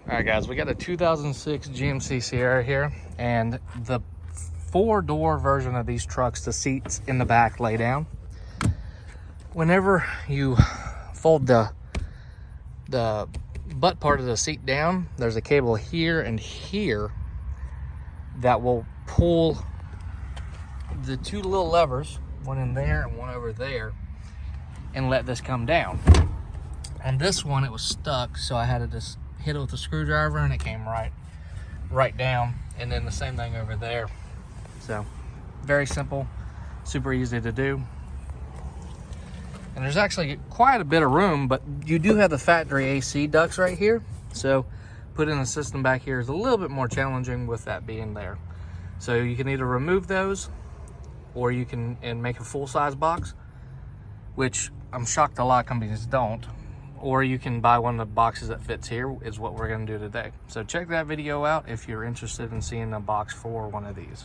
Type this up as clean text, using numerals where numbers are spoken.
All right, guys, we got a 2006 GMC Sierra here, and the 4-door version of these trucks, the seats in the back lay down. Whenever you fold the butt part of the seat down, there's a cable here and here that will pull the two little levers, one in there and one over there, and let this come down. On this one, it was stuck, so I had to just hit it with a screwdriver and it came right down. And then the same thing over there. So very simple, super easy to do. And there's actually quite a bit of room, but you do have the factory AC ducts right here. So putting the system back here is a little bit more challenging with that being there. So you can either remove those, or you can make a full-size box, which I'm shocked a lot of companies don't. Or you can buy one of the boxes that fits here, is what we're gonna do today. So check that video out if you're interested in seeing a box for one of these.